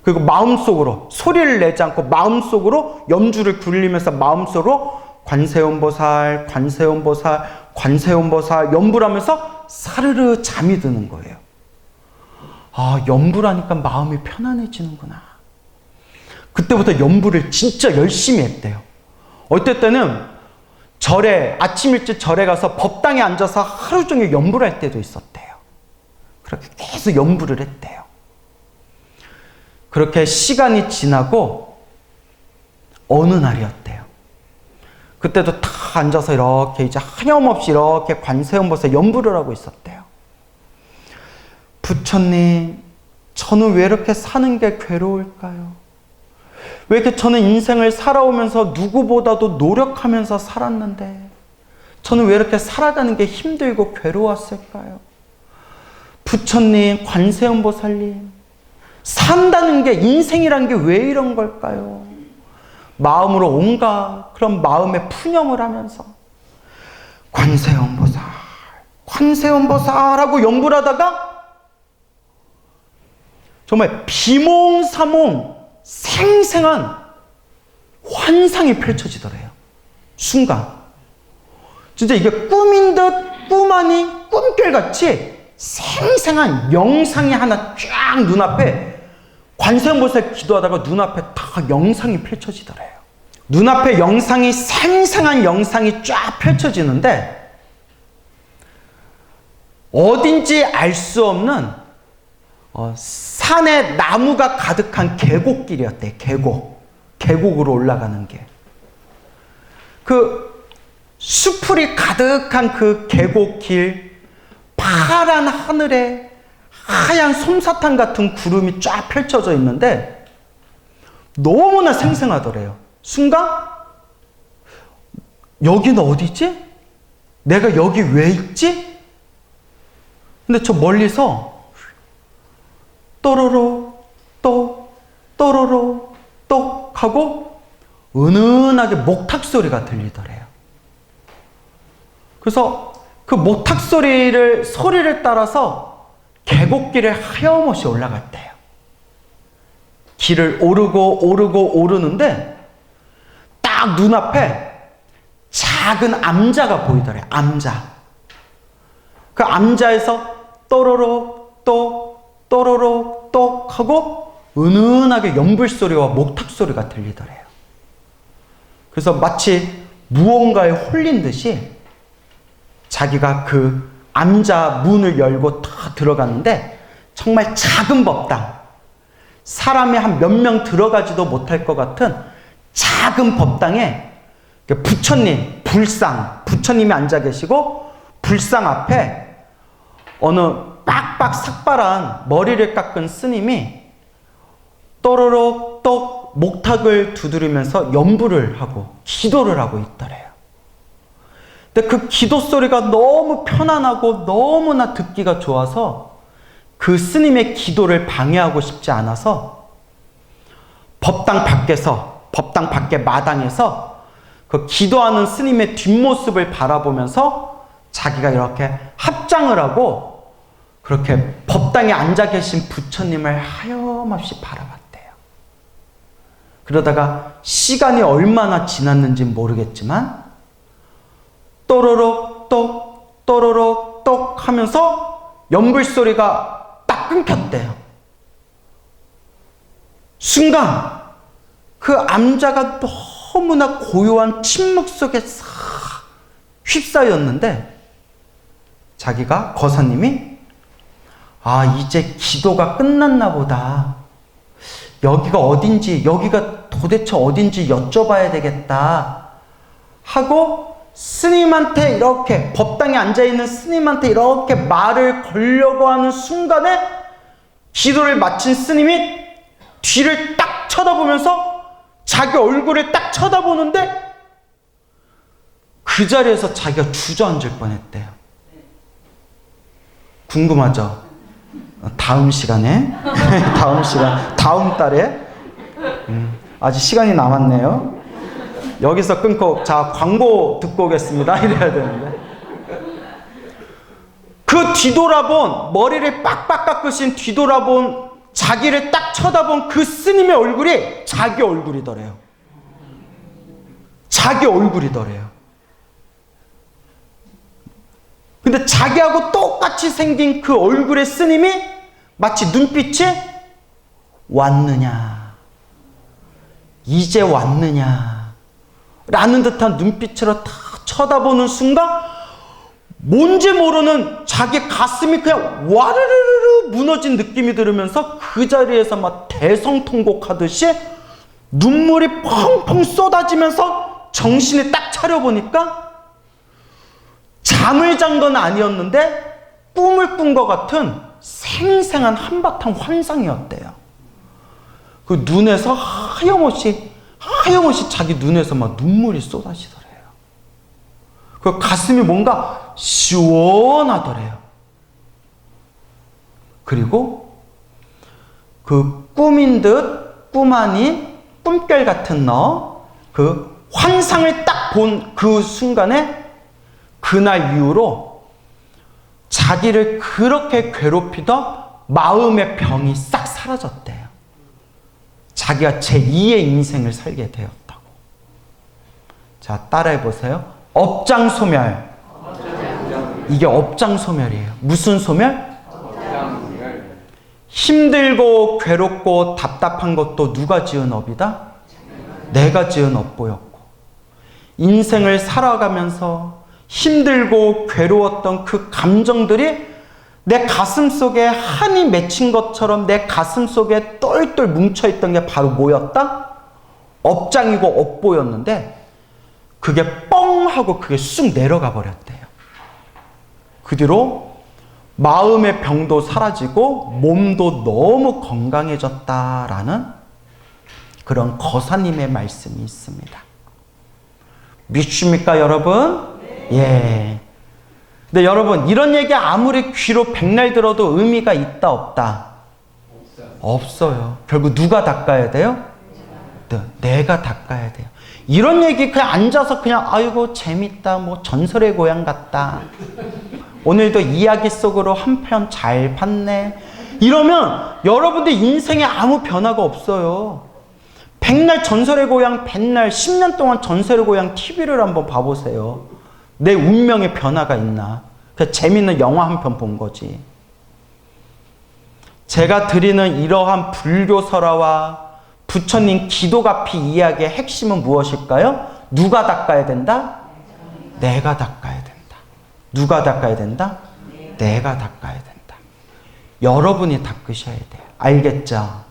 그리고 마음속으로 소리를 내지 않고 마음속으로 염주를 굴리면서 마음속으로 관세음보살, 관세음보살, 관세음보살 염불하면서 사르르 잠이 드는 거예요. 아, 염불하니까 마음이 편안해지는구나. 그때부터 염불을 진짜 열심히 했대요. 어떨 때는 절에 아침 일찍 절에 가서 법당에 앉아서 하루 종일 염불할 때도 있었대요. 그렇게 계속 염불을 했대요. 그렇게 시간이 지나고 어느 날이었대요. 그때도 다 앉아서 이렇게 이제 하염없이 이렇게 관세음보살 염불을 하고 있었대요. 부처님, 저는 왜 이렇게 사는 게 괴로울까요? 왜 이렇게 저는 인생을 살아오면서 누구보다도 노력하면서 살았는데 저는 왜 이렇게 살아가는 게 힘들고 괴로웠을까요? 부처님, 관세음보살님, 산다는 게 인생이란 게 왜 이런 걸까요? 마음으로 온갖 그런 마음의 푸념을 하면서 관세음보살, 관세음보살하고 염불하다가 정말 비몽사몽 생생한 환상이 펼쳐지더래요. 순간. 진짜 이게 꿈인 듯 꿈 아닌 꿈결같이 생생한 영상이 하나 쫙 눈앞에 관세음보살 기도하다가 눈앞에 다 영상이 펼쳐지더래요. 눈앞에 영상이 생생한 영상이 쫙 펼쳐지는데 어딘지 알 수 없는 산에 나무가 가득한 계곡길이었대요. 계곡으로 올라가는 길. 그 수풀이 가득한 그 계곡길, 파란 하늘에 하얀 솜사탕 같은 구름이 쫙 펼쳐져 있는데 너무나 생생하더래요. 순간 여기는 어디지? 내가 여기 왜 있지? 근데 저 멀리서 또로로 또 또로로 똑 하고 은은하게 목탁 소리가 들리더래요. 그래서 그 목탁 소리를 따라서 계곡길을 하염없이 올라갔대요. 길을 오르고 오르는데 딱 눈앞에 작은 암자가 보이더래요. 암자. 그 암자에서 또로로 또로로 똑 하고 은은하게 연불소리와 목탁소리가 들리더래요. 그래서 마치 무언가에 홀린 듯이 자기가 그 암자 문을 열고 다 들어갔는데 정말 작은 법당, 사람이 한 몇 명 들어가지도 못할 것 같은 작은 법당에 부처님, 부처님이 앉아 계시고 불상 앞에 어느 빡빡 삭발한 머리를 깎은 스님이 또르륵 똑 목탁을 두드리면서 연부를 하고 기도를 하고 있더래요. 근데 그 기도 소리가 너무 편안하고 너무나 듣기가 좋아서 그 스님의 기도를 방해하고 싶지 않아서 법당 밖에 마당에서 그 기도하는 스님의 뒷모습을 바라보면서 자기가 이렇게 합장을 하고 그렇게 법당에 앉아 계신 부처님을 하염없이 바라봤대요. 그러다가 시간이 얼마나 지났는지 모르겠지만 또로록 똑 또로록 똑 하면서 연불소리가 딱 끊겼대요. 순간 그 암자가 너무나 고요한 침묵 속에 싹 휩싸였는데 자기가 거사님이 이제 기도가 끝났나 보다. 여기가 어딘지, 여기가 도대체 어딘지 여쭤봐야 되겠다 하고 스님한테 이렇게 법당에 앉아있는 스님한테 이렇게 말을 걸려고 하는 순간에 기도를 마친 스님이 뒤를 딱 쳐다보면서 자기 얼굴을 딱 쳐다보는데 그 자리에서 자기가 주저앉을 뻔했대요. 궁금하죠? 다음 시간에 다음 달에 아직 시간이 남았네요. 여기서 끊고 자 광고 듣고 오겠습니다 이래야 되는데 그 뒤돌아본 머리를 빡빡 깎으신 뒤돌아본 자기를 딱 쳐다본 그 스님의 얼굴이 자기 얼굴이더래요. 자기 얼굴이더래요. 근데 자기하고 똑같이 생긴 그 얼굴의 스님이 마치 눈빛이 왔느냐 이제 왔느냐 라는 듯한 눈빛으로 다 쳐다보는 순간 뭔지 모르는 자기 가슴이 그냥 와르르르 무너진 느낌이 들으면서 그 자리에서 막 대성통곡하듯이 눈물이 펑펑 쏟아지면서 정신이 딱 차려보니까 잠을 잔 건 아니었는데 꿈을 꾼 것 같은 생생한 한바탕 환상이었대요. 그 눈에서 하염없이 자기 눈에서 막 눈물이 쏟아지더래요. 그 가슴이 뭔가 시원하더래요. 그리고 그 꿈인 듯 꿈 아닌 꿈결 같은 그 환상을 딱 본 그 순간에 그날 이후로 자기를 그렇게 괴롭히던 마음의 병이 싹 사라졌대요. 자기가 제2의 인생을 살게 되었다고. 자, 따라해 보세요. 업장소멸. 이게 업장소멸이에요. 무슨 소멸? 힘들고 괴롭고 답답한 것도 누가 지은 업이다? 내가 지은 업보였고, 인생을 살아가면서 힘들고 괴로웠던 그 감정들이 내 가슴 속에 한이 맺힌 것처럼 내 가슴 속에 똘똘 뭉쳐있던 게 바로 뭐였다? 업장이고 업보였는데 그게 뻥 하고 그게 쑥 내려가 버렸대요. 그 뒤로 마음의 병도 사라지고 몸도 너무 건강해졌다라는 그런 거사님의 말씀이 있습니다. 믿습니까, 여러분? 예. 근데 여러분, 이런 얘기 아무리 귀로 백날 들어도 의미가 있다, 없다? 없어요. 결국 누가 닦아야 돼요? 내가 닦아야 돼요. 이런 얘기 그냥 앉아서 그냥 아이고 재밌다, 뭐 전설의 고향 같다, 오늘도 이야기 속으로 한 편 잘 봤네, 이러면 여러분들 인생에 아무 변화가 없어요. 백날 전설의 고향, 백날 10년 동안 전설의 고향 TV를 한번 봐보세요. 내 운명에 변화가 있나? 그 재밌는 영화 한 편 본 거지. 제가 드리는 이러한 불교 설화와 부처님 기도가피 이야기의 핵심은 무엇일까요? 누가 닦아야 된다? 내가 닦아야 된다. 누가 닦아야 된다? 내가 닦아야 된다. 여러분이 닦으셔야 돼요. 알겠죠?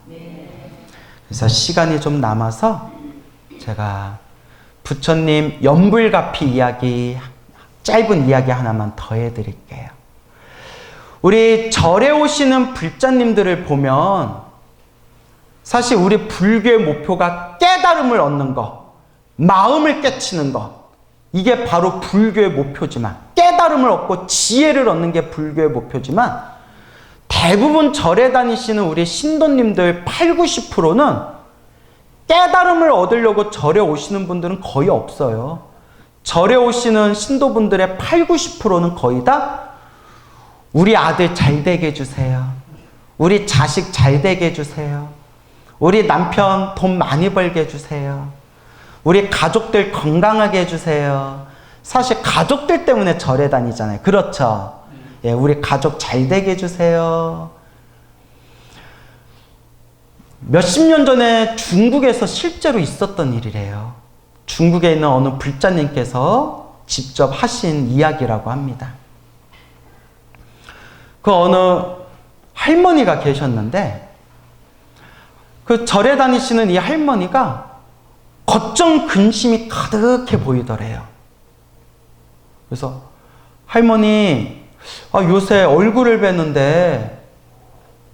그래서 시간이 좀 남아서 제가 부처님 연불가피 이야기, 짧은 이야기 하나만 더 해드릴게요. 우리 절에 오시는 불자님들을 보면 사실 우리 불교의 목표가 깨달음을 얻는 것, 마음을 깨치는 것, 이게 바로 불교의 목표지만, 깨달음을 얻고 지혜를 얻는 게 불교의 목표지만, 대부분 절에 다니시는 우리 신도님들 80, 90%는 깨달음을 얻으려고 절에 오시는 분들은 거의 없어요. 절에 오시는 신도분들의 80, 90%는 거의 다 우리 아들 잘 되게 해주세요, 우리 자식 잘 되게 해주세요, 우리 남편 돈 많이 벌게 해주세요, 우리 가족들 건강하게 해주세요. 사실 가족들 때문에 절에 다니잖아요. 그렇죠? 예, 우리 가족 잘 되게 해주세요. 몇십 년 전에 중국에서 실제로 있었던 일이래요. 중국에 있는 어느 불자님께서 직접 하신 이야기라고 합니다. 그 어느 할머니가 계셨는데 그 절에 다니시는 이 할머니가 걱정 근심이 가득해 보이더래요. 그래서 할머니, 요새 얼굴을 뵀는데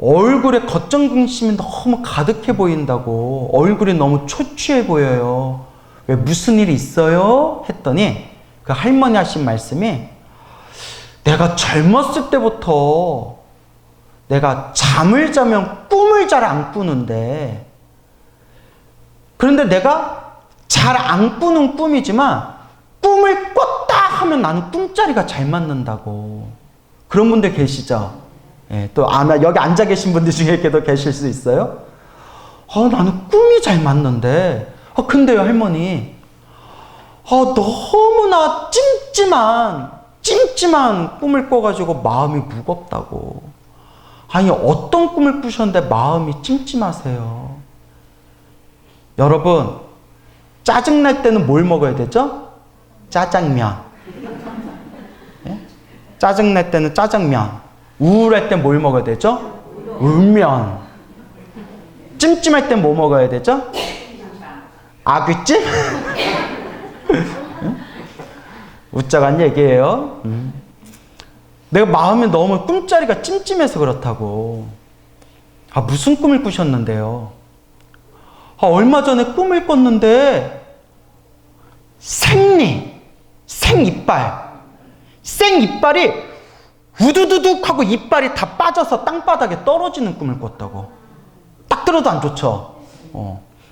얼굴에 걱정심이 너무 가득해 보인다고, 얼굴이 너무 초췌해 보여요. 왜 무슨 일이 있어요? 했더니 그 할머니 하신 말씀이, 내가 젊었을 때부터 내가 잠을 자면 꿈을 잘 안 꾸는데, 그런데 내가 잘 안 꾸는 꿈이지만 꿈을 꿨다 하면 나는 꿈자리가 잘 맞는다고. 그런 분들 계시죠? 예, 또 아마 여기 앉아 계신 분들 중에도 계실 수 있어요. 나는 꿈이 잘 맞는데, 근데요 할머니, 너무나 찜찜한 꿈을 꿔가지고 마음이 무겁다고. 아니, 어떤 꿈을 꾸셨는데 마음이 찜찜하세요? 여러분, 짜증날 때는 뭘 먹어야 되죠? 짜장면. 예? 짜증날 때는 짜장면. 우울할 땐 뭘 먹어야 되죠? 울면. 찜찜할 땐 뭐 먹어야 되죠? 아귀찜? 웃자간 얘기예요. 내가 마음이 너무 꿈자리가 찜찜해서 그렇다고. 무슨 꿈을 꾸셨는데요? 얼마 전에 꿈을 꿨는데 생이빨이 우두두둑 하고 이빨이 다 빠져서 땅바닥에 떨어지는 꿈을 꿨다고. 딱 들어도 안 좋죠.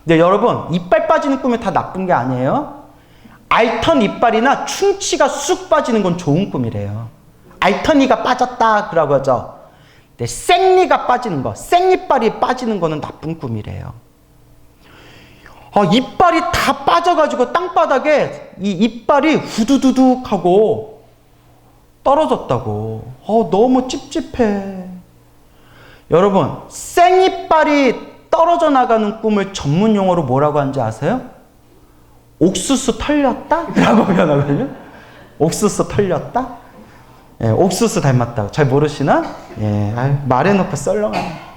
근데 여러분, 이빨 빠지는 꿈이 다 나쁜 게 아니에요. 알턴 이빨이나 충치가 쑥 빠지는 건 좋은 꿈이래요. 알턴이가 빠졌다 그러고 하죠. 근데 생리가 빠지는 거, 생이빨이 빠지는 거는 나쁜 꿈이래요. 이빨이 다 빠져가지고 땅바닥에 이 이빨이 후두두둑 하고 떨어졌다고. 너무 찝찝해. 여러분, 생이빨이 떨어져 나가는 꿈을 전문 용어로 뭐라고 하는지 아세요? 옥수수 털렸다? 라고 표현하거든요. 옥수수 털렸다? 예, 옥수수 닮았다고. 잘 모르시나? 예, 말해놓고 썰렁하네.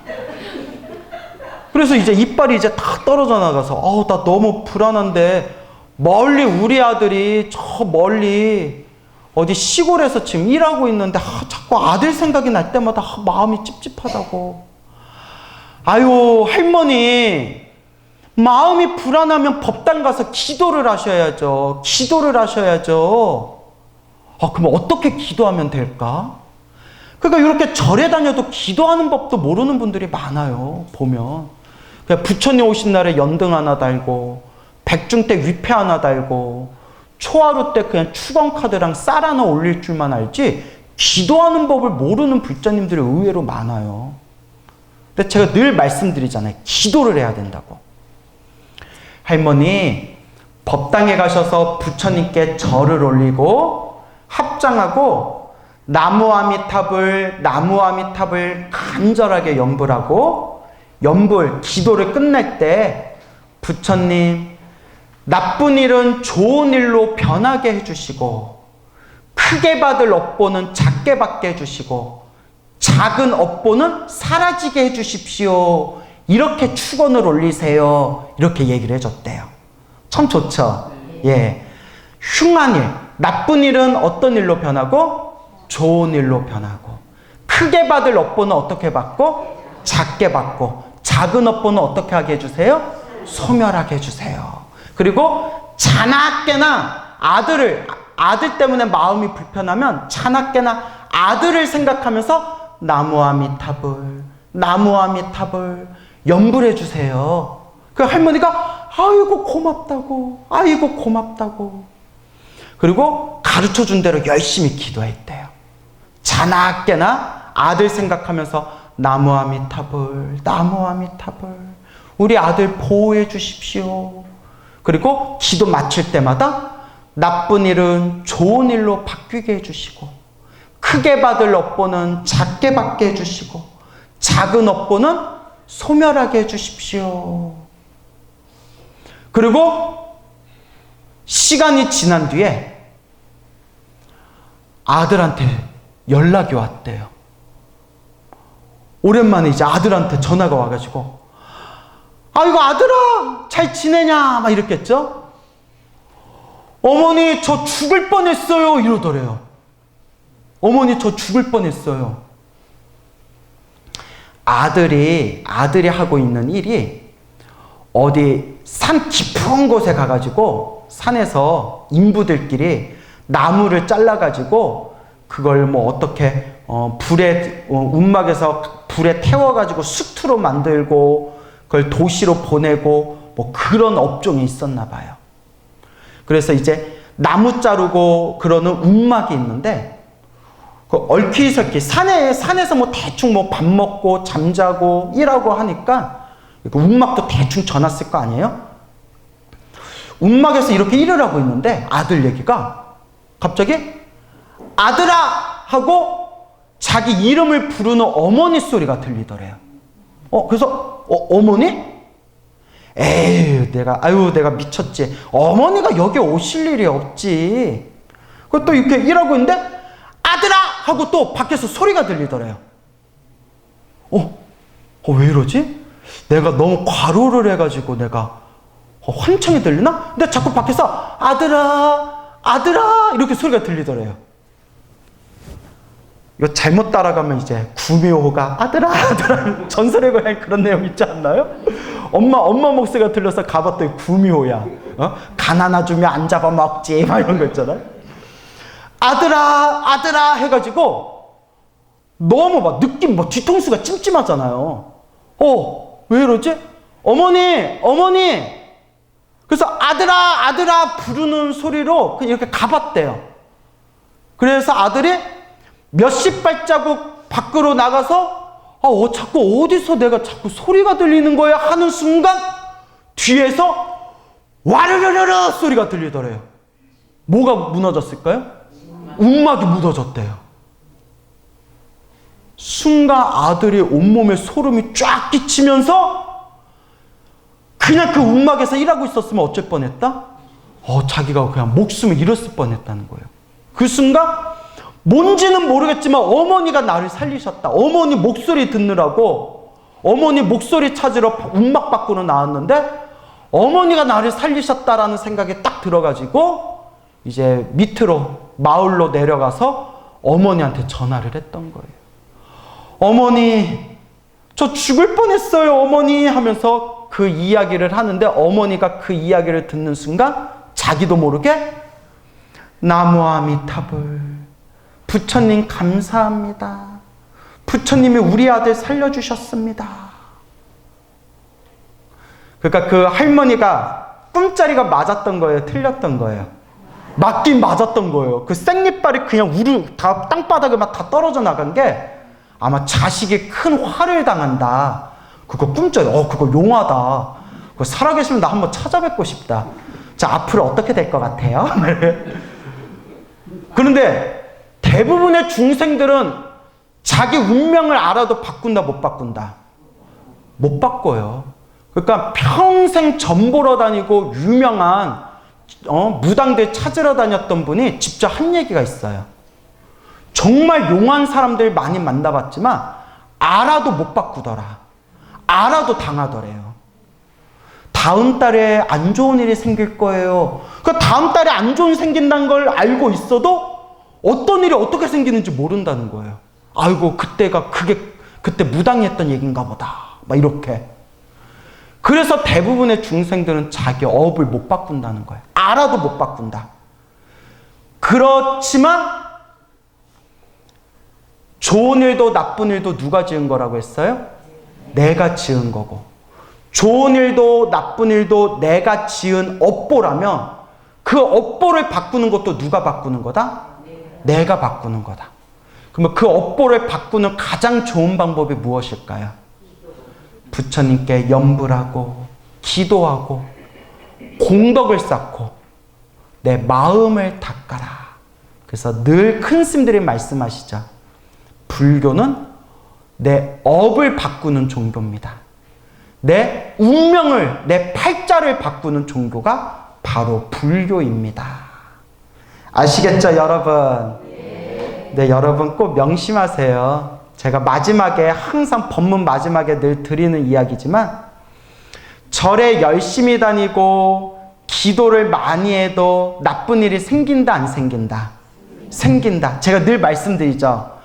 그래서 이제 이빨이 이제 다 떨어져 나가서, 나 너무 불안한데, 멀리 우리 아들이 저 멀리 어디 시골에서 지금 일하고 있는데, 자꾸 아들 생각이 날 때마다 마음이 찝찝하다고. 아유, 할머니, 마음이 불안하면 법당 가서 기도를 하셔야죠. 기도를 하셔야죠. 그럼 어떻게 기도하면 될까? 그러니까 이렇게 절에 다녀도 기도하는 법도 모르는 분들이 많아요. 보면. 그냥 부처님 오신 날에 연등 하나 달고, 백중 때 위패 하나 달고, 초하루 때 그냥 축원카드랑 쌀 하나 올릴 줄만 알지, 기도하는 법을 모르는 불자님들이 의외로 많아요. 근데 제가 늘 말씀드리잖아요. 기도를 해야 된다고. 할머니, 법당에 가셔서 부처님께 절을 올리고 합장하고 나무아미탑을 간절하게 염불하고, 기도를 끝낼 때 부처님, 나쁜 일은 좋은 일로 변하게 해주시고, 크게 받을 업보는 작게 받게 해주시고, 작은 업보는 사라지게 해주십시오. 이렇게 축원을 올리세요. 이렇게 얘기를 해줬대요. 참 좋죠? 예. 흉한 일, 나쁜 일은 어떤 일로 변하고? 좋은 일로 변하고. 크게 받을 업보는 어떻게 받고? 작게 받고. 작은 업보는 어떻게 하게 해주세요? 소멸하게 해주세요. 그리고 자나깨나 아들 때문에 마음이 불편하면 자나깨나 아들을 생각하면서 나무아미탑을 염불해 주세요. 그 할머니가 아이고 고맙다고. 그리고 가르쳐 준 대로 열심히 기도했대요. 자나깨나 아들 생각하면서 나무아미탑을 우리 아들 보호해 주십시오. 그리고 기도 마칠 때마다 나쁜 일은 좋은 일로 바뀌게 해주시고, 크게 받을 업보는 작게 받게 해주시고, 작은 업보는 소멸하게 해주십시오. 그리고 시간이 지난 뒤에 아들한테 연락이 왔대요. 오랜만에 이제 아들한테 전화가 와가지고, 아이고 아들아 잘 지내냐 막 이랬겠죠. 어머니 저 죽을 뻔했어요 이러더래요. 어머니 저 죽을 뻔했어요. 아들이 하고 있는 일이 어디 산 깊은 곳에 가가지고 산에서 인부들끼리 나무를 잘라가지고 그걸 뭐 어떻게 불에 움막에서 불에 태워가지고 수투로 만들고 그걸 도시로 보내고 뭐 그런 업종이 있었나 봐요. 그래서 이제 나무 자르고 그러는 움막이 있는데 그 얼키설키 산에서 뭐 대충 뭐 밥 먹고 잠자고 일하고 하니까 그 움막도 대충 져놨을 거 아니에요? 움막에서 이렇게 일을 하고 있는데 아들 얘기가 갑자기 아들아 하고 자기 이름을 부르는 어머니 소리가 들리더래요. 그래서 어머니? 에휴 내가 미쳤지. 어머니가 여기 오실 일이 없지. 그또 이렇게 일하고 있는데 아들아 하고 또 밖에서 소리가 들리더래요. 왜 이러지? 내가 너무 과로를 해가지고 내가 환청이 들리나? 근데 자꾸 밖에서 아들아 이렇게 소리가 들리더래요. 이거 잘못 따라가면 이제 구미호가 아들아 전설의 고향 그런 내용 있지 않나요? 엄마 목소리가 들려서 가봤더니 구미호야. 간 하나 주면 안 잡아먹지 막 이런 거 있잖아요. 아들아 해가지고 너무 막 느낌 뭐 뒤통수가 찜찜하잖아요. 왜 이러지? 어머니 그래서 아들아 부르는 소리로 그냥 이렇게 가봤대요. 그래서 아들이 몇십 발자국 밖으로 나가서 자꾸 어디서 내가 자꾸 소리가 들리는 거야 하는 순간 뒤에서 와르르르르 소리가 들리더래요. 뭐가 무너졌을까요? 움막이 무너졌대요. 순간 아들이 온몸에 소름이 쫙 끼치면서 그냥 그 움막에서 일하고 있었으면 어쩔 뻔했다? 자기가 그냥 목숨을 잃었을 뻔했다는 거예요. 그 순간 뭔지는 모르겠지만 어머니가 나를 살리셨다. 어머니 목소리 듣느라고 어머니 목소리 찾으러 움막 밖으로 나왔는데 어머니가 나를 살리셨다라는 생각이 딱 들어가지고 이제 밑으로 마을로 내려가서 어머니한테 전화를 했던 거예요. 어머니 저 죽을 뻔했어요 어머니 하면서 그 이야기를 하는데 어머니가 그 이야기를 듣는 순간 자기도 모르게 나무아미타불 부처님 감사합니다. 부처님이 우리 아들 살려주셨습니다. 그러니까 그 할머니가 꿈자리가 맞았던 거예요? 틀렸던 거예요? 맞긴 맞았던 거예요. 그 생리발이 그냥 다 땅바닥에 막 다 떨어져 나간 게 아마 자식이 큰 화를 당한다. 그거 꿈자리, 그거 용하다. 그거 살아계시면 나 한번 찾아뵙고 싶다. 자, 앞으로 어떻게 될 것 같아요? 그런데 대부분의 중생들은 자기 운명을 알아도 바꾼다, 못 바꾼다? 못 바꿔요. 그러니까 평생 점 보러 다니고 유명한 무당들 찾으러 다녔던 분이 직접 한 얘기가 있어요. 정말 용한 사람들 많이 만나봤지만 알아도 못 바꾸더라. 알아도 당하더래요. 다음 달에 안 좋은 일이 생길 거예요. 그 다음 달에 안 좋은 일이 생긴다는 걸 알고 있어도 어떤 일이 어떻게 생기는지 모른다는 거예요. 아이고 그때 무당이 했던 얘기인가 보다. 막 이렇게. 그래서 대부분의 중생들은 자기 업을 못 바꾼다는 거예요. 알아도 못 바꾼다. 그렇지만 좋은 일도 나쁜 일도 누가 지은 거라고 했어요? 내가 지은 거고. 좋은 일도 나쁜 일도 내가 지은 업보라면 그 업보를 바꾸는 것도 누가 바꾸는 거다? 내가 바꾸는 거다. 그러면 그 업보를 바꾸는 가장 좋은 방법이 무엇일까요? 부처님께 염불하고 기도하고 공덕을 쌓고 내 마음을 닦아라. 그래서 늘 큰 스님들이 말씀하시죠. 불교는 내 업을 바꾸는 종교입니다. 내 운명을, 내 팔자를 바꾸는 종교가 바로 불교입니다. 아시겠죠, 여러분? 네, 여러분 꼭 명심하세요. 제가 마지막에 항상 법문 마지막에 늘 드리는 이야기지만 절에 열심히 다니고 기도를 많이 해도 나쁜 일이 생긴다, 안 생긴다? 생긴다. 제가 늘 말씀드리죠.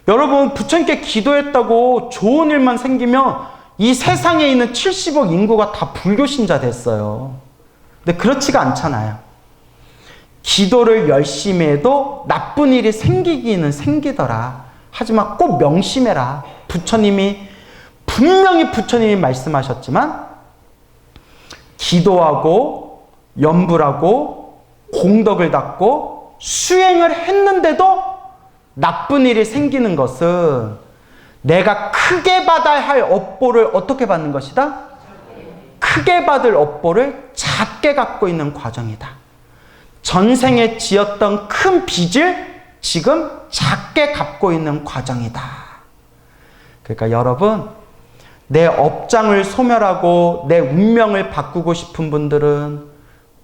여러분, 부처님께 기도했다고 좋은 일만 생기면 이 세상에 있는 70억 인구가 다 불교 신자 됐어요. 근데 그렇지가 않잖아요. 기도를 열심히 해도 나쁜 일이 생기기는 생기더라. 하지만 꼭 명심해라. 분명히 부처님이 말씀하셨지만, 기도하고 염불하고 공덕을 닦고 수행을 했는데도 나쁜 일이 생기는 것은 내가 크게 받아야 할 업보를 어떻게 받는 것이다? 크게 받을 업보를 작게 갖고 있는 과정이다. 전생에 지었던 큰 빚을 지금 작게 갚고 있는 과정이다. 그러니까 여러분, 내 업장을 소멸하고 내 운명을 바꾸고 싶은 분들은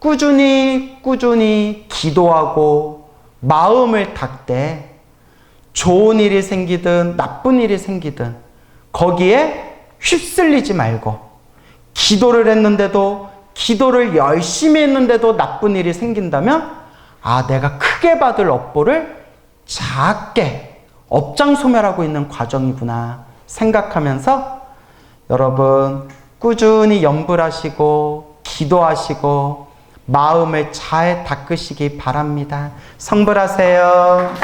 꾸준히 기도하고 마음을 닦되 좋은 일이 생기든 나쁜 일이 생기든 거기에 휩쓸리지 말고, 기도를 했는데도, 기도를 열심히 했는데도 나쁜 일이 생긴다면 내가 크게 받을 업보를 작게 업장 소멸하고 있는 과정이구나 생각하면서 여러분 꾸준히 염불하시고 기도하시고 마음을 잘 닦으시기 바랍니다. 성불하세요.